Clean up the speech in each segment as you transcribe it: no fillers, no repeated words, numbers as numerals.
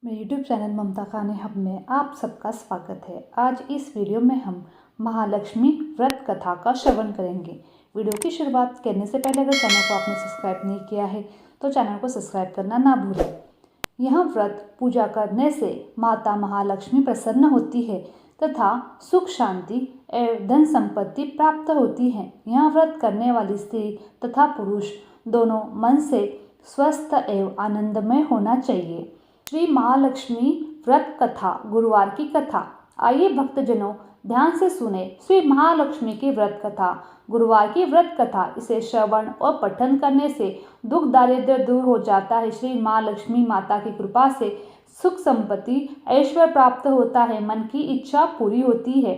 मेरे YouTube channel ममता Khan hub में आप सबका स्वागत है। आज इस वीडियो में हम महालक्ष्मी व्रत कथा का श्रवण करेंगे। वीडियो की शुरुआत करने से पहले अगर चैनल को आपने सब्सक्राइब नहीं किया है तो चैनल को सब्सक्राइब करना ना भूलें। यह व्रत पूजा करने से माता महालक्ष्मी प्रसन्न होती है तथा सुख शांति एवं धन संपत्ति प्राप्त होती है। यह व्रत करने वाली स्त्री तथा पुरुष दोनों मन से स्वस्थ एवं आनंदमय होना चाहिए। श्री महालक्ष्मी व्रत कथा गुरुवार की कथा। आइए भक्तजनों ध्यान से सुने श्री महालक्ष्मी की व्रत कथा। गुरुवार की व्रत कथा, इसे श्रवण और पठन करने से दुख दारिद्र्य दूर हो जाता है। श्री महालक्ष्मी माता की कृपा से सुख संपत्ति ऐश्वर्य प्राप्त होता है, मन की इच्छा पूरी होती है।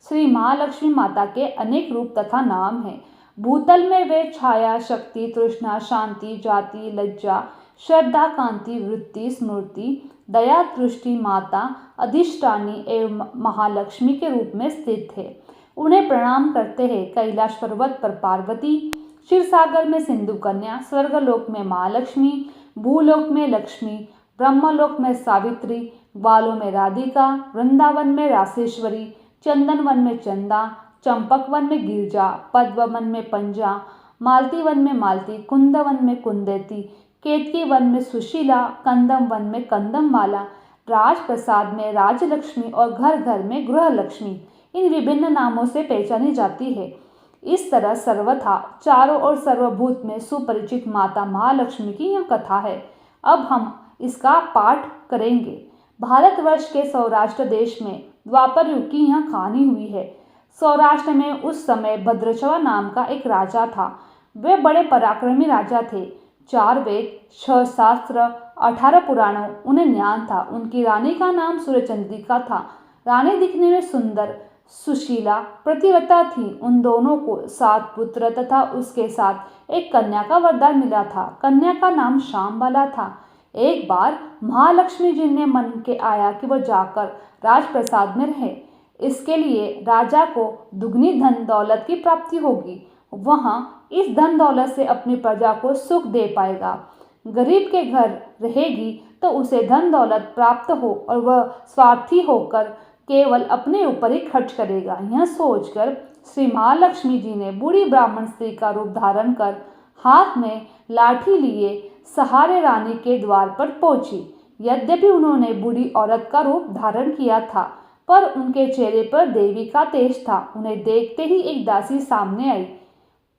श्री महालक्ष्मी माता के अनेक रूप तथा नाम हैं। भूतल में वे छाया, शक्ति, तृष्णा, शांति, जाति, लज्जा, श्रद्धा, कांति, वृत्ति, स्मृति, दया, दृष्टि, माता, अधिष्ठानी एवं महालक्ष्मी के रूप में स्थित है। उन्हें प्रणाम करते हैं कैलाश पर्वत पर पार्वती, क्षीर सागर में सिंधु कन्या, स्वर्गलोक में महालक्ष्मी, भूलोक में लक्ष्मी, ब्रह्मलोक में सावित्री, ग्वालों में राधिका, वृंदावन में रासेश्वरी, चंदन वन में चंदा, चंपक वन में गिरजा, पद्म वन में पंजा, मालती वन में मालती, कुंद वन में कुंदेती, केतकी वन में सुशीला, कंदम वन में कंदमवाला, राजप्रसाद में राजलक्ष्मी और घर घर में गृहलक्ष्मी इन विभिन्न नामों से पहचानी जाती है। इस तरह सर्वथा चारों ओर सर्वभूत में सुपरिचित माता महालक्ष्मी की यह कथा है। अब हम इसका पाठ करेंगे। भारतवर्ष के सौराष्ट्र देश में द्वापर युग की यह कहानी हुई है। सौराष्ट्र में उस समय भद्रशवा नाम का एक राजा था। वे बड़े पराक्रमी राजा थे। 4 वेद, 6 शास्त्र, 18 पुराणों उन्हें ज्ञान था। उनकी रानी का नाम सूर्यचंद्रिका था। रानी दिखने में सुंदर, सुशीला, प्रतिव्रता थी। उन दोनों को 7 पुत्र तथा उसके साथ एक कन्या का वरदान मिला था। कन्या का नाम शामबाला था। एक बार महालक्ष्मी जी ने मन के आया कि वह जाकर राजप्रसाद में रहे। इसके लिए राजा को दुगनी धन दौलत की प्राप्ति होगी। वहाँ इस धन दौलत से अपनी प्रजा को सुख दे पाएगा। गरीब के घर रहेगी तो उसे धन दौलत प्राप्त हो और वह स्वार्थी होकर केवल अपने ऊपर ही खर्च करेगा। यह सोचकर श्री महालक्ष्मी जी ने बूढ़ी ब्राह्मण स्त्री का रूप धारण कर हाथ में लाठी लिए सहारे रानी के द्वार पर पहुंची। यद्यपि उन्होंने बूढ़ी औरत का रूप धारण किया था, पर उनके चेहरे पर देवी का तेज था। उन्हें देखते ही एक दासी सामने आई।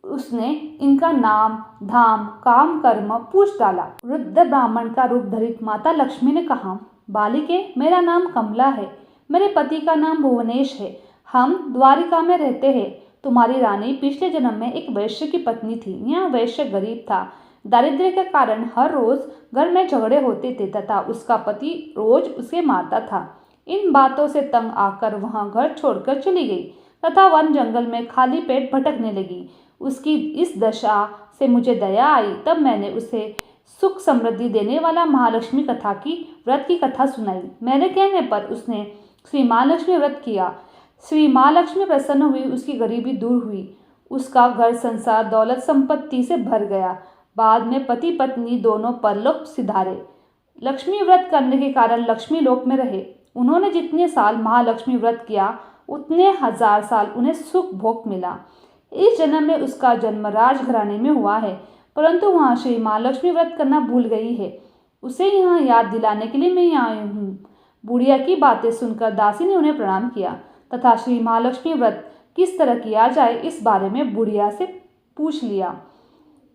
उसने इनका नाम, धाम, काम, कर्म पूछ डाला। वृद्ध ब्राह्मण का रूप धरित माता लक्ष्मी ने कहा, बालिके, मेरा नाम कमला है। मेरे पति का नाम भुवनेश है। हम द्वारिका में रहते हैं। तुम्हारी रानी पिछले जन्म में एक वैश्य की पत्नी थी। यह वैश्य गरीब था। दारिद्र्य के कारण हर रोज घर में झगड़े होते थे तथा उसका पति रोज उसे मारता था। इन बातों से तंग आकर वहां घर छोड़कर चली गई तथा वन जंगल में खाली पेट भटकने लगी। उसकी इस दशा से मुझे दया आई। तब मैंने उसे सुख समृद्धि देने वाला महालक्ष्मी कथा की व्रत की कथा सुनाई। मेरे कहने पर उसने श्री महालक्ष्मी व्रत किया। श्री महालक्ष्मी प्रसन्न हुई। उसकी गरीबी दूर हुई। उसका घर संसार दौलत संपत्ति से भर गया। बाद में पति पत्नी दोनों परलोक सिधारे। लक्ष्मी व्रत करने के कारण लक्ष्मी लोक में रहे। उन्होंने जितने साल महालक्ष्मी व्रत किया उतने 1000 साल उन्हें सुख भोग मिला। इस जन्म में उसका जन्म राजघराने में हुआ है, परंतु वहाँ श्री महालक्ष्मी व्रत करना भूल गई है। उसे यहाँ याद दिलाने के लिए मैं यहाँ आई हूँ। बुढ़िया की बातें सुनकर दासी ने उन्हें प्रणाम किया तथा श्री महालक्ष्मी व्रत किस तरह किया जाए इस बारे में बुढ़िया से पूछ लिया।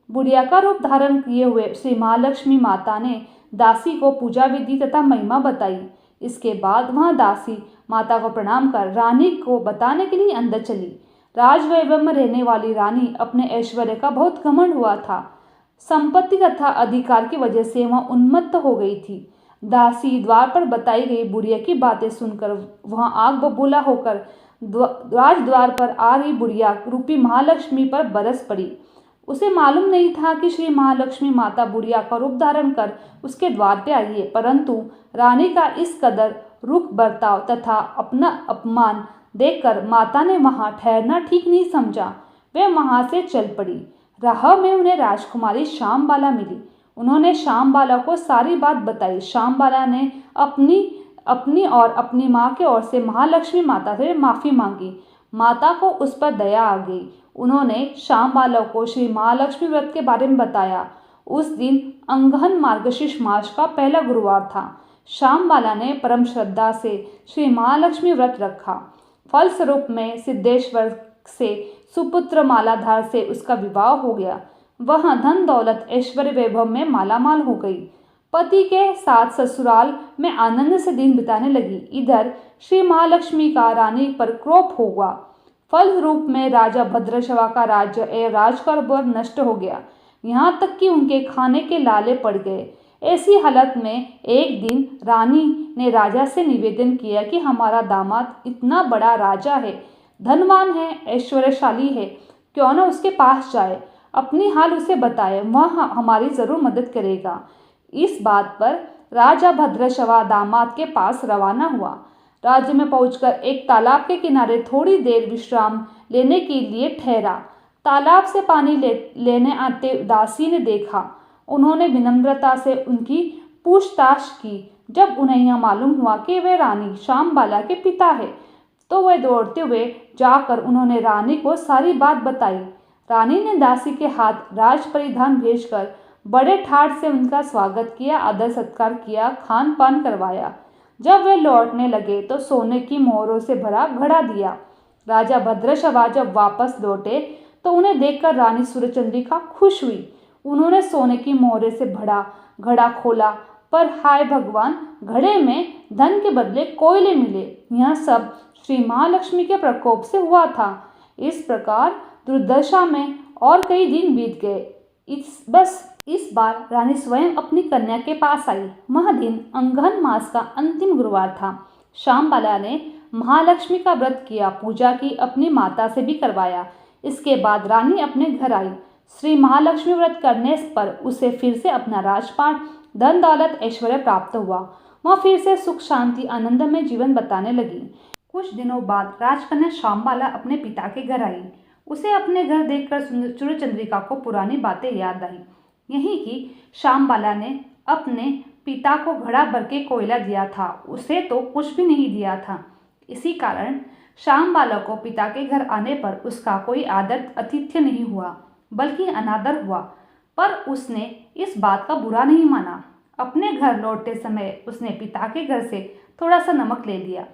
बुढ़िया का रूप धारण किए हुए श्री महालक्ष्मी माता ने दासी को पूजा विधि तथा महिमा बताई। इसके बाद वह दासी माता को प्रणाम कर रानी को बताने के लिए अंदर चली। राजवैभव में रहने वाली रानी अपने ऐश्वर्य का बहुत घमंड हुआ था। संपत्ति तथा अधिकार की वजह से वह उन्मत्त हो गई थी। दासी द्वार पर बताई गई बुढ़िया की बातें सुनकर वहां आग बबूला होकर राजद्वार पर आ रही बुढ़िया रूपी महालक्ष्मी पर बरस पड़ी। उसे मालूम नहीं था कि श्री महालक्ष्मी माता बुढ़िया का रूप धारण कर उसके द्वार पे आई है, परंतु रानी का इस कदर रुख बर्ताव तथा अपना अपमान देखकर माता ने वहां ठहरना ठीक नहीं समझा। वे वहां से चल पड़ी। राह में उन्हें राजकुमारी शामबाला मिली। उन्होंने श्यामबाला को सारी बात बताई। श्यामबाला ने अपनी और अपनी माँ की ओर से महालक्ष्मी माता से माफ़ी मांगी। माता को उस पर दया आ गई। उन्होंने श्यामबाला को श्री महालक्ष्मी व्रत के बारे में बताया। उस दिन अंगहन मार्गशीर्ष मास का पहला गुरुवार था। श्यामबाला ने परम श्रद्धा से श्री महालक्ष्मी व्रत रखा। फलस्वरूप में सिद्धेश्वर से सुपुत्र मालाधार से उसका विवाह हो गया। वह धन दौलत ऐश्वर्य वैभव में मालामाल हो गई। पति के साथ ससुराल में आनंद से दिन बिताने लगी। इधर श्री महालक्ष्मी का रानी पर क्रोध हुआ। फल रूप में राजा भद्रशवा का राज्य एवं राजकारभार नष्ट हो गया। यहाँ तक कि उनके खाने के लाले पड़ गए। ऐसी हालत में एक दिन रानी ने राजा से निवेदन किया कि हमारा दामाद इतना बड़ा राजा है, धनवान है, ऐश्वर्यशाली है, क्यों न उसके पास जाए, अपनी हाल उसे बताए, वह हमारी जरूर मदद करेगा। इस बात पर राजा भद्रशवा दामाद के पास रवाना हुआ। राज्य में पहुंचकर एक तालाब के किनारे थोड़ी देर विश्राम लेने के लिए ठहरा। तालाब से पानी लेने आते दासी ने देखा। उन्होंने विनम्रता से उनकी पूछताछ की। जब उन्हें यह मालूम हुआ कि वे रानी श्यामबाला के पिता है, तो वे दौड़ते हुए जाकर उन्होंने रानी को सारी बात बताई। रानी ने दासी के हाथ राज परिधान भेजकर बड़े ठाट से उनका स्वागत किया, आदर सत्कार किया, खान पान करवाया। जब वे लौटने लगे तो सोने की मोहरों से भरा घड़ा दिया। राजा भद्रशवा जब वापस लौटे तो उन्हें देखकर रानी सूर्यचंद्रिका खुश हुई। उन्होंने सोने की मोहरे से भरा घड़ा खोला, पर हाय भगवान, घड़े में धन के बदले कोयले मिले। यह सब श्री महालक्ष्मी के प्रकोप से हुआ था। इस प्रकार दुर्दशा में और कई दिन बीत गए। इस बार रानी स्वयं अपनी कन्या के पास आई। वह दिन अंगहन मास का अंतिम गुरुवार था। श्यामबाला ने महालक्ष्मी का व्रत किया, पूजा की, अपनी माता से भी करवाया। इसके बाद रानी अपने घर आई। श्री महालक्ष्मी व्रत करने पर उसे फिर से अपना राजपाट, धन दौलत, ऐश्वर्य प्राप्त हुआ। वह फिर से सुख शांति आनंद में जीवन बताने लगी। कुछ दिनों बाद राजकन्या श्यामबाला अपने पिता के घर आई। उसे अपने घर देखकर सूर्यचंद्रिका को पुरानी बातें याद आई। यही कि श्यामबाला ने अपने पिता को घड़ा भर के कोयला दिया था, उसे तो कुछ भी नहीं दिया था। इसी कारण श्यामबाला को पिता के घर आने पर उसका कोई आदर आतिथ्य नहीं हुआ, बल्कि अनादर हुआ। पर उसने इस बात का बुरा नहीं माना। अपने घर लौटते समय उसने पिता के घर से थोड़ा सा नमक ले लिया।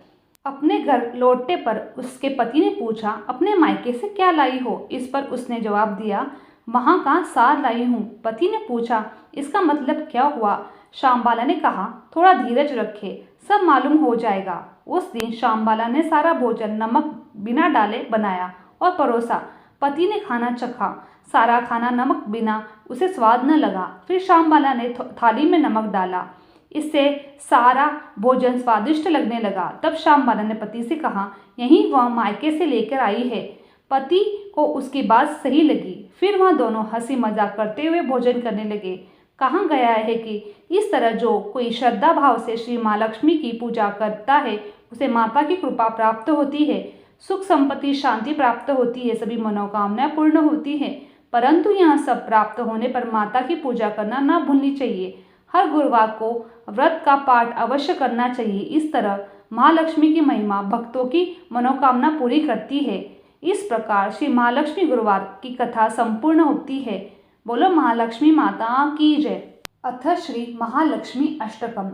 अपने घर लौटने पर उसके पति ने पूछा, अपने मायके से क्या लाई हो? इस पर उसने जवाब दिया, वहाँ का सार लाई हूँ। पति ने पूछा, इसका मतलब क्या हुआ? श्यामबाला ने कहा, थोड़ा धीरज रखे, सब मालूम हो जाएगा। उस दिन श्यामबाला ने सारा भोजन नमक बिना डाले बनाया और परोसा। पति ने खाना चखा। सारा खाना नमक बिना उसे स्वाद न लगा। फिर श्यामबाला ने थाली में नमक डाला। इससे सारा भोजन स्वादिष्ट लगने लगा। तब श्यामबाला ने पति से कहा, यही वह मायके से लेकर आई है। पति को उसकी बात सही लगी। फिर वह दोनों हंसी मजाक करते हुए भोजन करने लगे। कहा गया है कि इस तरह जो कोई श्रद्धा भाव से श्री महालक्ष्मी की पूजा करता है, उसे माता की कृपा प्राप्त होती है, सुख संपत्ति शांति प्राप्त होती है, सभी मनोकामनाएं पूर्ण होती है। परंतु यह सब प्राप्त होने पर माता की पूजा करना न भूलनी चाहिए। हर गुरुवार को व्रत का पाठ अवश्य करना चाहिए। इस तरह महालक्ष्मी की महिमा भक्तों की मनोकामना पूरी करती है। इस प्रकार श्री महालक्ष्मी गुरुवार की कथा संपूर्ण होती है। बोलो महालक्ष्मी माता की जय। अथ श्री महालक्ष्मी अष्टकम।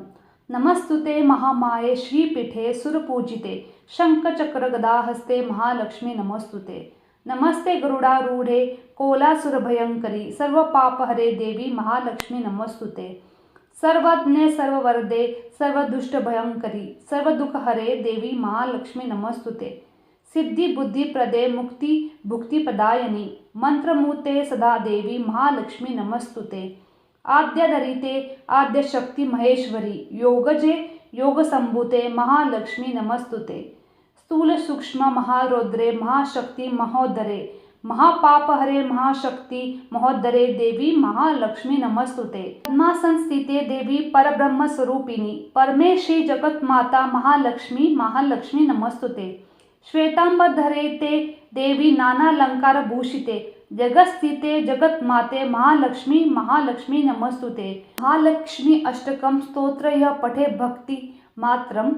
नमस्तुते महामाये श्रीपीठे सुरपूजिते शंखचक्र गदा हस्ते महालक्ष्मी नमस्तुते। नमस्ते गरुड़ारूढ़े कोलासुरभयंकरी सर्वपापहरे देवी महालक्ष्मी नमस्तुते। सर्वज्ञे सर्ववरदे सर्वदुष्टभयंकरी सर्वदुःखहरे देवी महालक्ष्मी नमस्तुते। सिद्धि बुद्धि प्रदे मुक्ति भुक्ति प्रदायनी मंत्रमूर्ते सदा देवी महालक्ष्मी नमस्तुते। आद्यधरिते आद्य शक्ति महेश्वरी योगजे योग संभूते महालक्ष्मी नमस्तुते। स्थूल सूक्ष्म महारौद्रे महाशक्ति महोदरे महापापहरे महाशक्ति महोदरे देवी महालक्ष्मी नमस्तुते। पद्मासन स्थिते देवी परब्रह्म स्वरूपिणी परमेशी जगत माता महालक्ष्मी महालक्ष्मी नमस्तुते। श्वेतांबरधरे ते देवी नानालंकार भूषिते जगत्स्थिते जगन्माते महालक्ष्मी महालक्ष्मी नमस्तुते। महालक्ष्मी अष्टकम स्तोत्र यह पठे भक्ति मात्रम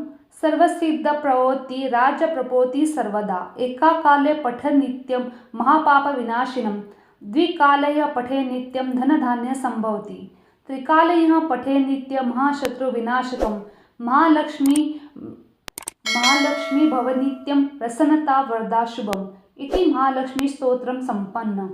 सर्वसिद्ध प्रवोति राज्य प्रपोति सर्वदा। एका काले पठन नित्यम महापाप विनाशिनम, द्विकाले यह पठे नित्यम धन धान्य संभवति, त्रिकाले यह पठे नित्यम महाशत्रु विनाशकम। महालक्ष्मी भव नित्यम प्रसन्नता वरदा शुभम इति महालक्ष्मी स्तोत्रम संपन्न।